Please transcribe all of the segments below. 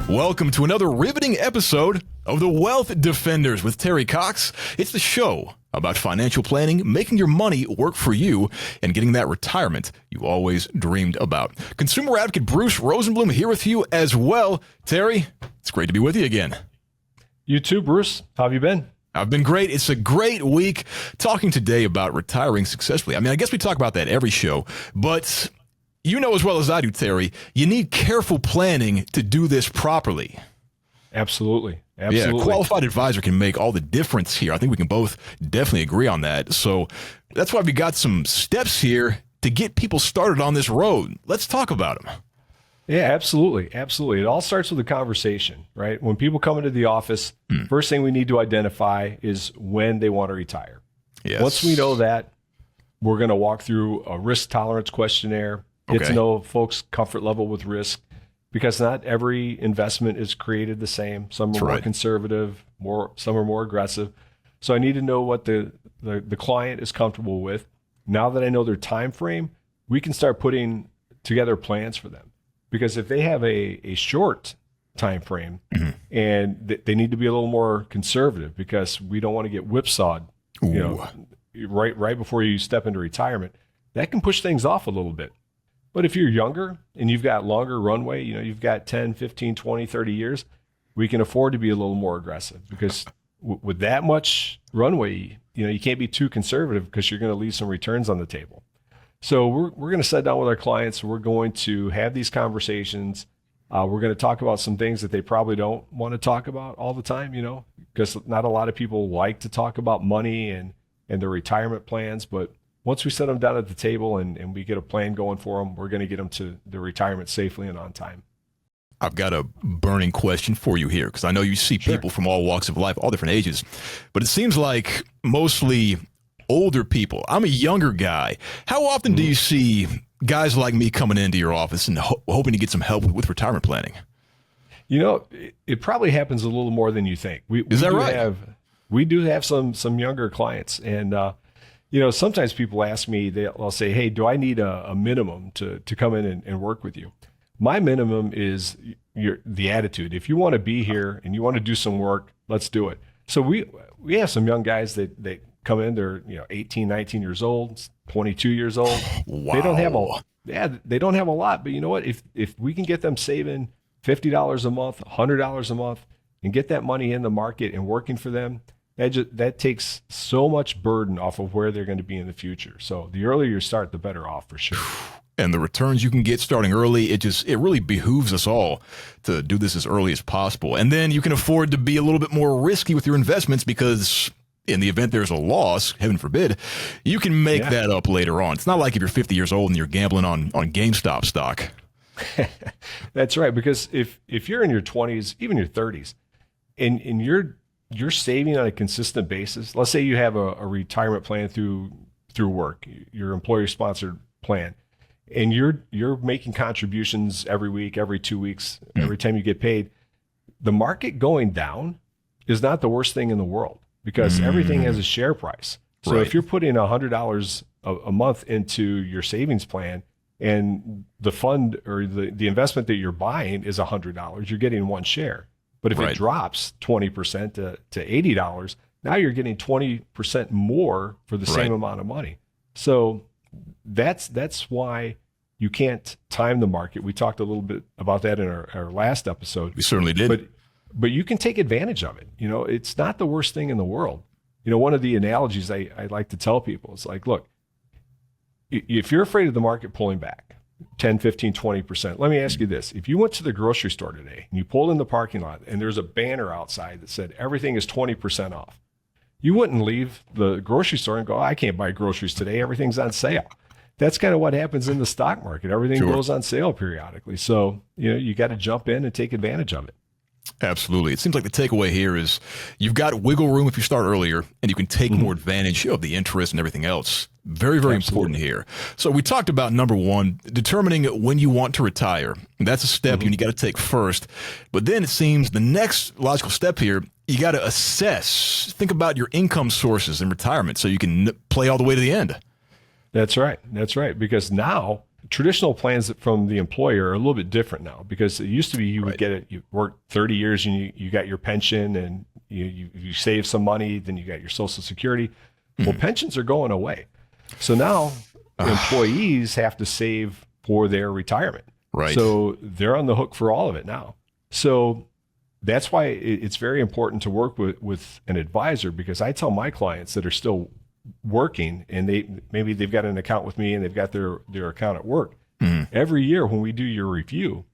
Welcome to another riveting episode of The Wealth Defenders with Terry Cox. It's the show about financial planning, making your money work for you, and getting that retirement you always dreamed about. Consumer advocate Bruce Rosenblum here with you as well. Terry, it's great to be with you again. You too, Bruce. How have you been? I've been great. It's a great week talking today about retiring successfully. I mean, I guess we talk about that every show, but you know as well as I do, Terry, you need careful planning to do this properly. Absolutely. Yeah, a qualified advisor can make all the difference here. I think we can both definitely agree on that. So that's why we got some steps here to get people started on this road. Let's talk about them. Yeah, absolutely. Absolutely. It all starts with a conversation, right? When people come into the office, first thing we need to identify is when they want to retire. Yes. Once we know that, we're going to walk through a risk tolerance questionnaire, get to know folks' comfort level with risk, because not every investment is created the same. Some are more conservative, some are more aggressive. So I need to know what the client is comfortable with. Now that I know their time frame, we can start putting together plans for them. Because if they have a short time frame and they need to be a little more conservative, because we don't want to get whipsawed, right before you step into retirement, that can push things off a little bit. But if you're younger and you've got longer runway, you've got 10, 15, 20, 30 years, we can afford to be a little more aggressive, because with that much runway, you can't be too conservative, because you're going to leave some returns on the table. So we're going to sit down with our clients. We're going to have these conversations. We're going to talk about some things that they probably don't want to talk about all the time, because not a lot of people like to talk about money and their retirement plans. But once we set them down at the table and we get a plan going for them, we're going to get them to their retirement safely and on time. I've got a burning question for you here, because I know you see people from all walks of life, all different ages, but it seems like mostly older people. I'm a younger guy. How often do you see guys like me coming into your office and hoping to get some help with retirement planning? It probably happens a little more than you think. Is that right? We do have some younger clients, and sometimes people ask me, they'll say, "Hey, do I need a minimum to come in and work with you?" My minimum is the attitude. If you want to be here and you want to do some work, let's do it. So we have some young guys that come in, they're 18, 19 years old, 22 years old. Wow. They don't have a lot, but you know what? If we can get them saving $50 a month, $100 a month, and get that money in the market and working for them, that takes so much burden off of where they're going to be in the future. So the earlier you start, the better off, for sure. And the returns you can get starting early, it really behooves us all to do this as early as possible. And then you can afford to be a little bit more risky with your investments, because in the event there's a loss, heaven forbid, you can make that up later on. It's not like if you're 50 years old and you're gambling on GameStop stock. That's right. Because if you're in your 20s, even your 30s, and you're saving on a consistent basis, let's say you have a retirement plan through work, your employer-sponsored plan, and you're making contributions every week, every 2 weeks, every time you get paid, the market going down is not the worst thing in the world, because everything has a share price. So if you're putting $100 a month into your savings plan, and the fund or the investment that you're buying is $100, you're getting one share. But if it drops 20% to $80, now you're getting 20% more for the same amount of money. So that's why you can't time the market. We talked a little bit about that in our last episode. We certainly did. But you can take advantage of it. It's not the worst thing in the world. One of the analogies I like to tell people is like, look, if you're afraid of the market pulling back 10, 15, 20%, let me ask you this. If you went to the grocery store today and you pulled in the parking lot and there's a banner outside that said everything is 20% off, you wouldn't leave the grocery store and go, I can't buy groceries today, everything's on sale. That's kind of what happens in the stock market. Everything goes on sale periodically. So, you got to jump in and take advantage of it. Absolutely. It seems like the takeaway here is you've got wiggle room if you start earlier, and you can take more advantage of the interest and everything else. Very, very important here. So we talked about number one, determining when you want to retire. That's a step you got to take first. But then it seems the next logical step here, you got to assess, think about your income sources in retirement so you can play all the way to the end. That's right. Because now traditional plans from the employer are a little bit different now, because it used to be you would get it, you work 30 years and you got your pension and you save some money, then you got your Social Security. Well, pensions are going away. So now employees have to save for their retirement. Right. So they're on the hook for all of it now. So that's why it's very important to work with an advisor, because I tell my clients that are still working and maybe they've got an account with me and they've got their account at work. Every year when we do your review,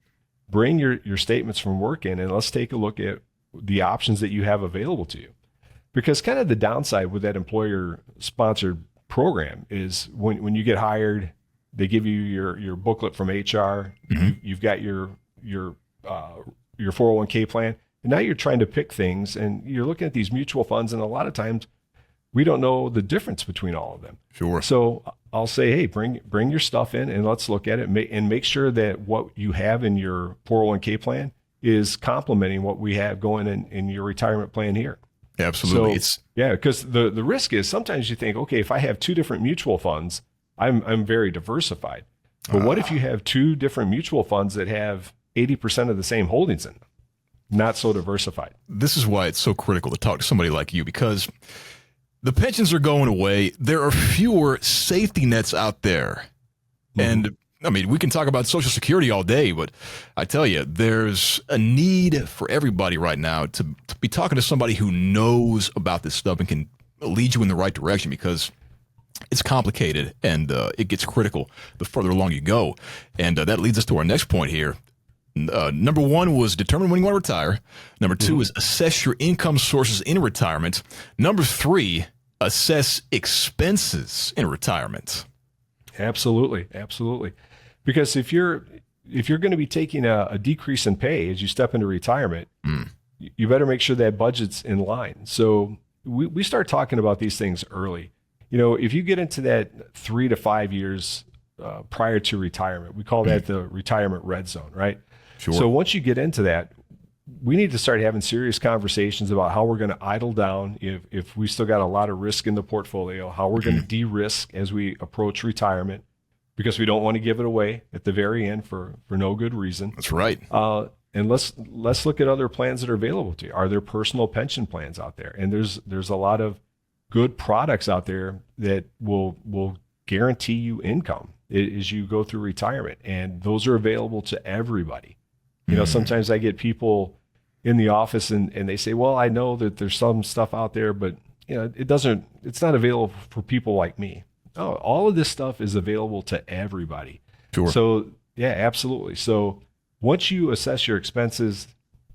bring your statements from work in and let's take a look at the options that you have available to you. Because kind of the downside with that employer sponsored program is when you get hired, they give you your booklet from HR. You've got your 401k plan, and now you're trying to pick things and you're looking at these mutual funds, and a lot of times we don't know the difference between all of them. Sure. So I'll say, hey, bring your stuff in and let's look at it and make sure that what you have in your 401k plan is complementing what we have going in your retirement plan here. Absolutely. So, because the risk is sometimes you think, okay, if I have two different mutual funds, I'm very diversified. But what if you have two different mutual funds that have 80% of the same holdings in them? Not so diversified. This is why it's so critical to talk to somebody like you, because the pensions are going away. There are fewer safety nets out there. And I mean, we can talk about Social Security all day, but I tell you, there's a need for everybody right now to be talking to somebody who knows about this stuff and can lead you in the right direction, because it's complicated and it gets critical the further along you go. And that leads us to our next point here. Number one was determine when you want to retire. Number two is assess your income sources in retirement. Number three, assess expenses in retirement. Absolutely. Because if you're going to be taking a decrease in pay as you step into retirement, you better make sure that budget's in line. So we start talking about these things early. If you get into that 3 to 5 years prior to retirement, we call that the retirement red zone, right? Sure. So once you get into that, we need to start having serious conversations about how we're going to idle down if we still got a lot of risk in the portfolio, how we're going to de-risk as we approach retirement, because we don't want to give it away at the very end for no good reason. That's right. And let's look at other plans that are available to you. Are there personal pension plans out there? And there's a lot of good products out there that will guarantee you income as you go through retirement, and those are available to everybody. Sometimes I get people in the office and they say, well, I know that there's some stuff out there, but it's not available for people like me. Oh, all of this stuff is available to everybody. Sure. So yeah, absolutely. So once you assess your expenses,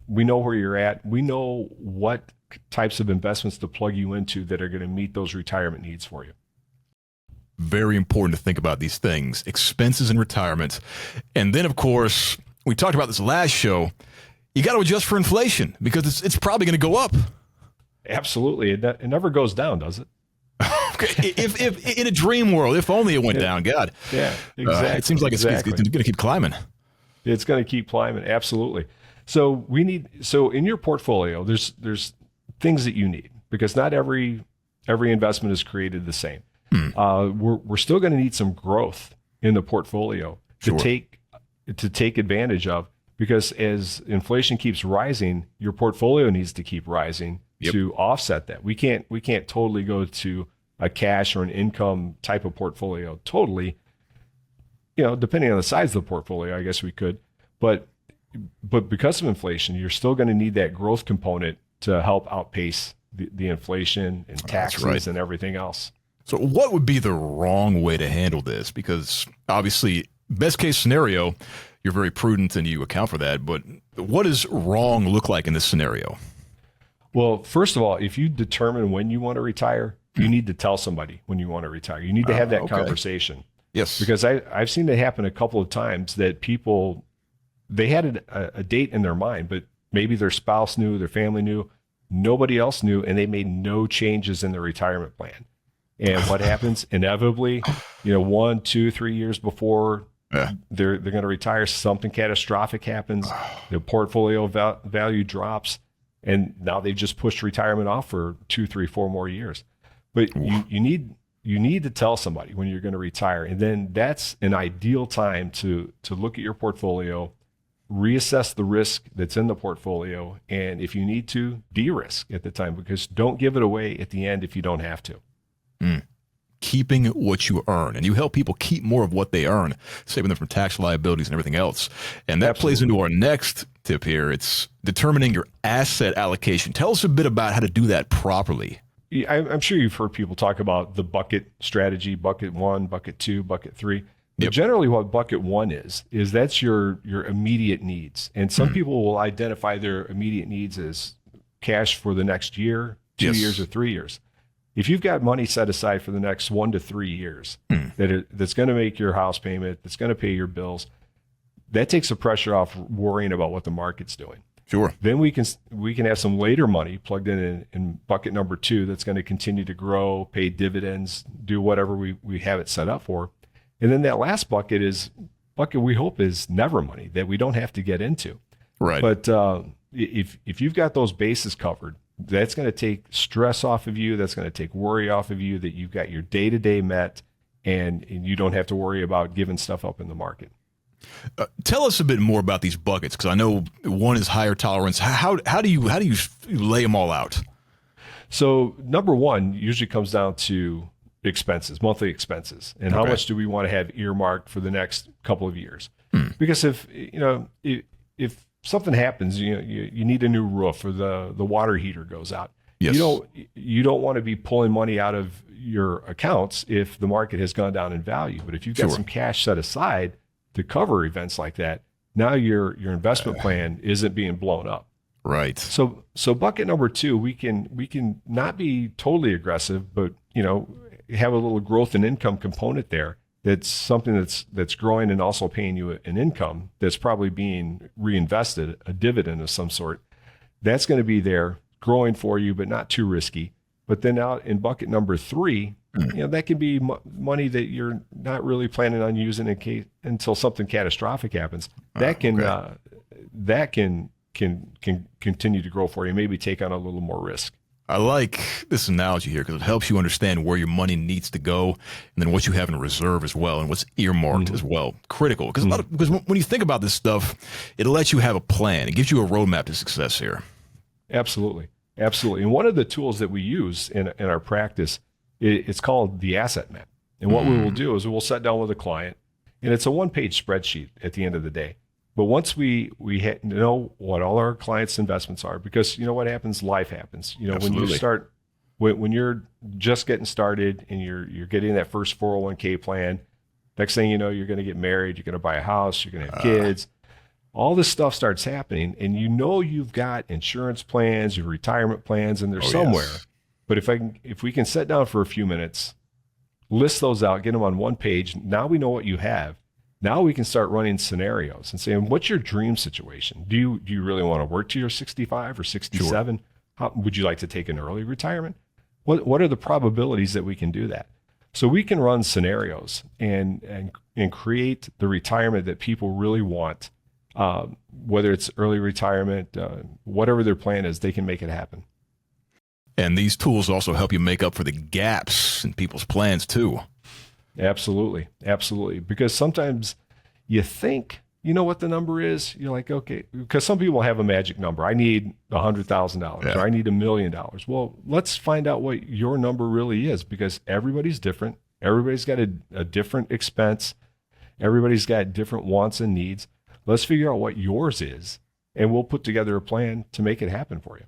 we know where you're at. We know what types of investments to plug you into that are going to meet those retirement needs for you. Very important to think about these things, expenses in retirement. And then, of course, we talked about this last show. You got to adjust for inflation, because it's probably going to go up. Absolutely. It never goes down, does it? Okay. If in a dream world, if only it went down, God. Yeah, exactly. It seems like it's going to keep climbing. It's going to keep climbing. Absolutely. So in your portfolio, there's things that you need, because not every investment is created the same. We're still going to need some growth in the portfolio to take advantage of, because as inflation keeps rising, your portfolio needs to keep rising to offset that. We can't totally go to a cash or an income type of portfolio totally. Depending on the size of the portfolio, I guess we could, but because of inflation, you're still going to need that growth component to help outpace the inflation and taxes and everything else. So what would be the wrong way to handle this? Because obviously, best case scenario, you're very prudent and you account for that. But what does wrong look like in this scenario? Well, first of all, if you determine when you want to retire, you need to tell somebody when you want to retire. You need to have that conversation. Yes. Because I've seen it happen a couple of times that people, they had a date in their mind, but maybe their spouse knew, their family knew, nobody else knew, and they made no changes in their retirement plan. And what happens? Inevitably, 1, 2, 3 years before they're going to retire, something catastrophic happens. The portfolio value drops, and now they've just pushed retirement off for 2, 3, 4 more years. But you need you need to tell somebody when you're going to retire. And then that's an ideal time to look at your portfolio, reassess the risk that's in the portfolio, and if you need to, de-risk at the time, because don't give it away at the end if you don't have to. Keeping what you earn, and you help people keep more of what they earn, saving them from tax liabilities and everything else. And that plays into our next tip here. It's determining your asset allocation. Tell us a bit about how to do that properly. I'm sure you've heard people talk about the bucket strategy, bucket 1, bucket 2, bucket 3. But generally what bucket 1 is that's your immediate needs. And some people will identify their immediate needs as cash for the next year, 2 years, or 3 years. If you've got money set aside for the next 1 to 3 years that's going to make your house payment, that's going to pay your bills, that takes the pressure off worrying about what the market's doing. Sure. Then we can have some later money plugged in bucket number 2 that's going to continue to grow, pay dividends, do whatever we have it set up for. And then that last bucket we hope is never money that we don't have to get into. Right. But if you've got those bases covered, that's going to take stress off of you. That's going to take worry off of you, that you've got your day-to-day met, and you don't have to worry about giving stuff up in the market. Tell us a bit more about these buckets, because I know one is higher tolerance. How do you lay them all out? So number 1 usually comes down to expenses, monthly expenses, and how much do we want to have earmarked for the next couple of years? Because if something happens, you need a new roof, or the water heater goes out. Yes. You don't want to be pulling money out of your accounts if the market has gone down in value. But if you've got some cash set aside to cover events like that, now your investment plan isn't being blown up. Right. So bucket number 2, we can not be totally aggressive, but have a little growth and income component there. That's something that's growing and also paying you an income that's probably being reinvested, a dividend of some sort. That's going to be there, growing for you, but not too risky. But then out in bucket number 3, that can be money that you're not really planning on using until something catastrophic happens. That can continue to grow for you, maybe take on a little more risk. I like this analogy here because it helps you understand where your money needs to go, and then what you have in reserve as well, and what's earmarked as well. Critical, because when you think about this stuff, it lets you have a plan. It gives you a roadmap to success here. Absolutely. And one of the tools that we use in our practice, it's called the asset map. And what we will do is we'll sit down with a client, and it's a 1-page spreadsheet at the end of the day. But once we know what all our clients' investments are, because what happens, life happens. When you're just getting started and you're getting that first 401k plan, next thing you know, you're going to get married, you're going to buy a house, you're going to have kids. All this stuff starts happening, and you've got insurance plans, your retirement plans, and they're somewhere. Yes. But if we can sit down for a few minutes, list those out, get them on 1 page, now we know what you have. Now we can start running scenarios and saying, what's your dream situation? Do you really want to work till you're 65 or 67? Sure. How, would you like to take an early retirement? What are the probabilities that we can do that? So we can run scenarios and create the retirement that people really want, whether it's early retirement, whatever their plan is, they can make it happen. And these tools also help you make up for the gaps in people's plans too. Absolutely. Because sometimes you think you know what the number is. You're like, okay, because some people have a magic number. I need $100,000 or I need $1 million. Well, let's find out what your number really is, because everybody's different. Everybody's got a different expense. Everybody's got different wants and needs. Let's figure out what yours is, and we'll put together a plan to make it happen for you.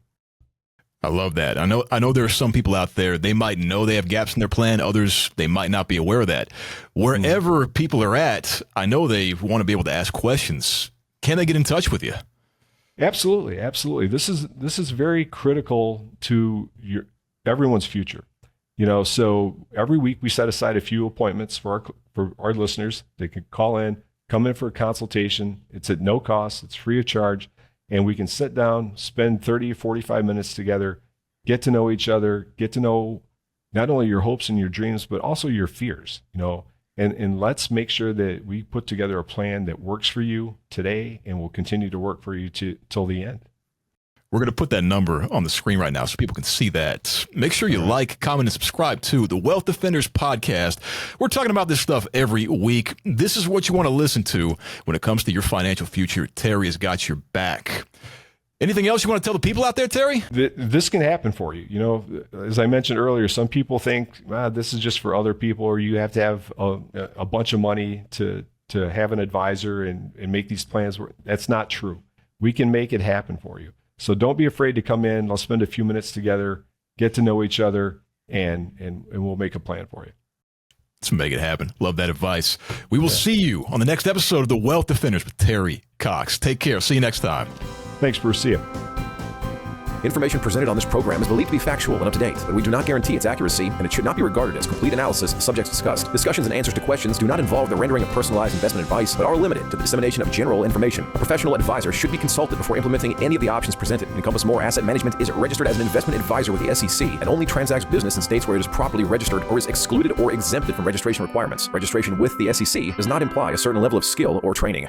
I love that. I know there are some people out there, they might know they have gaps in their plan. Others, they might not be aware of that. Wherever people are at, I know they want to be able to ask questions. Can they get in touch with you? Absolutely. This is very critical to everyone's future. So every week we set aside a few appointments for our listeners. They can come in for a consultation. It's at no cost. It's free of charge. And we can sit down, spend 30 or 45 minutes together, get to know each other, get to know not only your hopes and your dreams, but also your fears, and let's make sure that we put together a plan that works for you today and will continue to work for you till the end. We're going to put that number on the screen right now so people can see that. Make sure you like, comment, and subscribe to the Wealth Defenders podcast. We're talking about this stuff every week. This is what you want to listen to when it comes to your financial future. Terry has got your back. Anything else you want to tell the people out there, Terry? This can happen for you. You know, as I mentioned earlier, some people think this is just for other people, or you have to have a bunch of money to have an advisor and make these plans work. That's not true. We can make it happen for you. So don't be afraid to come in. Let's spend a few minutes together, get to know each other, and we'll make a plan for you. Let's make it happen. Love that advice. We will see you on the next episode of The Wealth Defenders with Terry Cox. Take care. See you next time. Thanks, Bruce. See you. Information presented on this program is believed to be factual and up to date, but we do not guarantee its accuracy, and it should not be regarded as complete analysis of subjects discussed. Discussions and answers to questions do not involve the rendering of personalized investment advice, but are limited to the dissemination of general information. A professional advisor should be consulted before implementing any of the options presented. Encompass More Asset Management is registered as an investment advisor with the SEC and only transacts business in states where it is properly registered or is excluded or exempted from registration requirements. Registration with the SEC does not imply a certain level of skill or training.